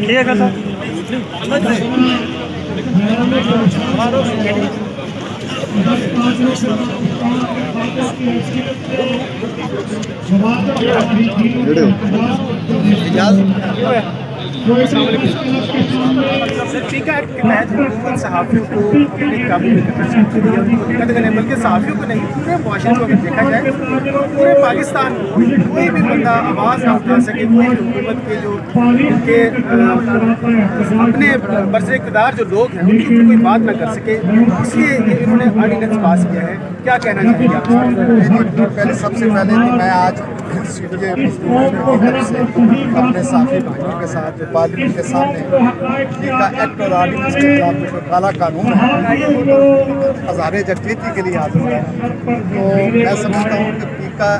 ٹھیک ہے سر حکومت صحافیوں کو اپنے قابو میں کرنا چاہتی ہے، ان کو دقت کریں، بلکہ صحافیوں کو نہیں، پورے معاشرے کو اگر دیکھا جائے تو پورے پاکستان میں کوئی بھی بندہ آواز نہ اٹھا سکے، کوئی بھی حکومت کے جو ان کے اپنے برسر اقتدار جو لوگ ہیں ان کی کوئی بات نہ کر سکے، اس لیے انہوں نے آرڈیننس پاس کیا ہے. کیا کہنا چاہیں گے آپ؟ پہلے سب سے پہلے تو میں آج CDA مزدوروں کی طرف سے اپنے ساتھی بھائیوں کے ساتھ جو پارلیمنٹ کے سامنے پیکا ایکٹ اور آرڈیننس کے خلاف جو کالا قانون ہے اظہار یکجہتی کے لیے حاضر ہے. تو میں سمجھتا ہوں کہ پیکا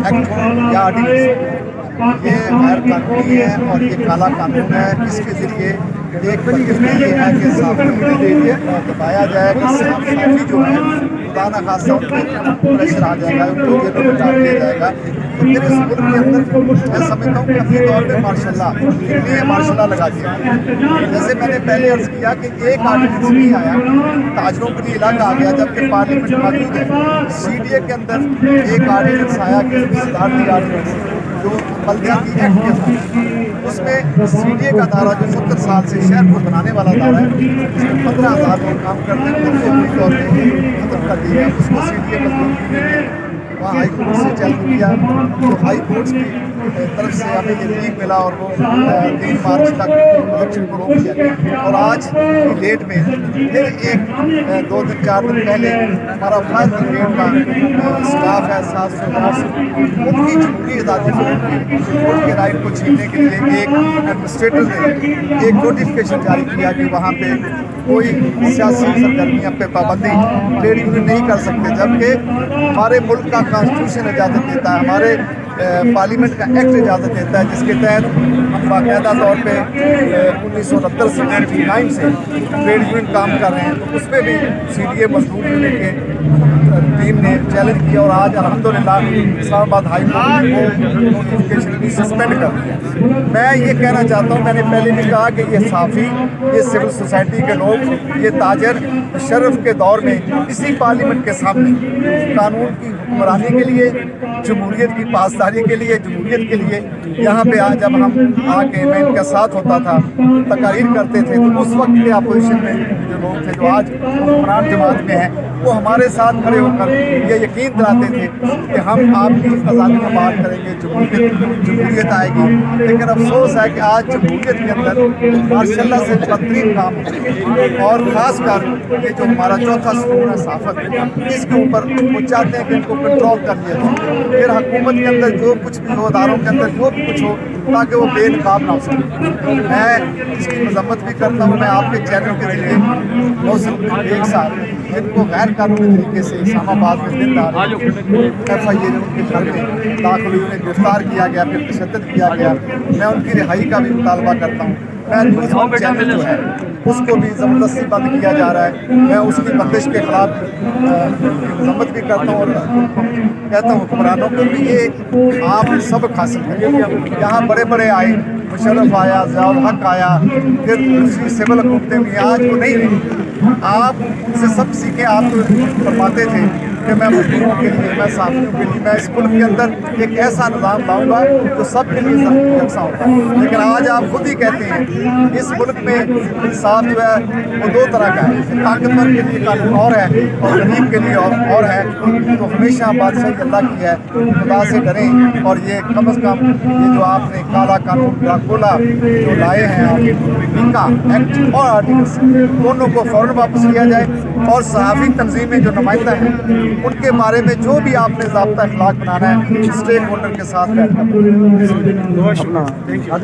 ایکٹ ہو یا آرڈیننس یہ غیر قانونی ہے اور یہ کالا قانون ہے. اس کے ذریعے ایک بندش یہ ہے کہ صحافی دبایا جائے کہ صحافی جو ہے خدا نہ خاصہ ان پہ پریشر آ جائے گا، ان کو جیلوں میں ڈال دیا جائے گا. تو پھر اس ملک کے اندر میں سمجھتا ہوں کہ اپنے طور پہ ماشاء اللہ لیے ماشاء اللہ لگا دیا. جیسے میں نے پہلے عرض کیا کہ ایک آرڈیننس نہیں آیا، تاجروں کے لیے الگ آ گیا جبکہ پارلیمنٹ موجود ہے. CDA کے اندر ایک آرڈیننس آیا کہ صدارتی آرڈیننس جو بلدیاتی ایکٹ کے تھا، اس میں CDA کا دائرہ جو 70 سال سے شہر کو بنانے والا دائرہ ہے، اس میں 15,000 لوگ کام کرتے ہیں، ان کو پوری طور پہ ختم کر دیا. اس کو CDA کا وہاں ہائی کورٹ سے چیلنج کیا تو ہائی کورٹ کی طرف سے ہمیں یہ لیگ ملا اور وہ 3 مارچ تک الیکشن کو روک دیا گیا. اور آج کی ڈیٹ میں پھر ایک 2 دن 4 دن پہلے ہمارا فائر بریگیڈ کا اسٹاف ہے 700 ان کی جمہوری آزادی ووٹ کے رائٹ کو چھیننے کے لیے ایک ایڈمنسٹریٹر نے ایک نوٹیفکیشن جاری کیا کہ وہاں پہ کوئی سیاسی سرگرمیاں پہ پابندی ٹریڈ یونین نہیں کر سکتے، جبکہ ہمارے ملک کا کانسٹیٹیوشن اجازت دیتا ہے، ہمارے پارلیمنٹ کا ایکٹ اجازت دیتا ہے، جس کے تحت ہم باقاعدہ طور پہ 1969 سے 99 سے ٹریڈ یونین کام کر رہے ہیں. تو اس پہ بھی CDA مزدور یونین کے ٹیم نے چیلنج کیا اور آج الحمدللہ اسلام آباد ہائی کورٹ نے وہ نوٹیفکیشن بھی سسپینڈ کر دیا. میں یہ کہنا چاہتا ہوں، میں نے پہلے بھی کہا کہ یہ صحافی، یہ سول سوسائٹی کے لوگ، یہ تاجر شرف کے دور میں اسی پارلیمنٹ کے سامنے قانون کی حکمرانی کے لیے، جمہوریت کی پاسداری کے لیے، جمہوریت کے لیے یہاں پہ آج جب ہم آ کے میں ان کا ساتھ ہوتا تھا، تقاریر کرتے تھے، تو اس وقت کے اپوزیشن میں جو لوگ تھے جو آج حکمران جماعت میں ہیں وہ ہمارے ساتھ کھڑے ہو کر یہ یقین دلاتے تھے کہ ہم آپ کی آزادی میں بات کریں گے، جمہوریت آئے گی. لیکن افسوس ہے کہ آج جمہوریت کے اندر ماشاء اللہ سے بدترین کام ہو، اور خاص کر یہ جو ہمارا چوتھا ستون ہے صحافت، اس کے اوپر وہ چاہتے ہیں کہ ان کو کنٹرول کر لیا جائے. پھر حکومت کے اندر جو کچھ بھی ہو، اداروں کے اندر جو بھی کچھ ہو، تاکہ وہ بے نقاب نہ ہو سکے. میں اس کی مذمت بھی کرتا ہوں. میں آپ کے چینل کے ذریعے موسم ایک سال جن کو غیر قانونی طریقے سے اسلام آباد میں دن دار FIA نے ان کے گھر میں داخل ہوئی، انہیں گرفتار کیا گیا، پھر تشدد کیا گیا. میں ان کی رہائی کا بھی مطالبہ کرتا ہوں. میں نیوز ون چینل جو ہے اس کو بھی زبردستی بند کیا جا رہا ہے. میں اس کی بندش کے خلاف مذمت بھی کرتا ہوں اور کہتا ہوں حکمرانوں کو کہ یہ آپ سبق حاصل کریں. یہاں بڑے بڑے آئے، مشرف آیا، ضیاء الحق آیا، پھر دوسری سول حکومتیں بھی آج وہ نہیں رہی. آپ ان سے سب سیکھیں. آپ فرماتے تھے کہ میں مزدوروں کے لیے، میں صحافیوں کے لیے، میں اس ملک کے اندر ایک ایسا نظام لاؤں گا جو سب کے لیے یکساں ہوگا. لیکن آج آپ خود ہی کہتے ہیں اس ملک میں انصاف جو ہے وہ 2 طرح کا ہے. طاقتور کے لیے قانون اور ہے اور غریب کے لیے اور ہے. تو ہمیشہ بادشاہی اللہ کی ہے، خدا سے ڈریں. اور یہ کم از کم یہ جو آپ نے کالا قانون ڈراکولا جو لائے ہیں آپ، پیکا ایکٹ اور آرڈیننس، دونوں کو فوراً واپس لیا جائے. اور صحافی تنظیمیں جو نمائندہ ہیں ان کے بارے میں جو بھی آپ نے ضابطہ اخلاق بنانا ہے اسٹیک ہولڈر کے ساتھ بیٹھ کر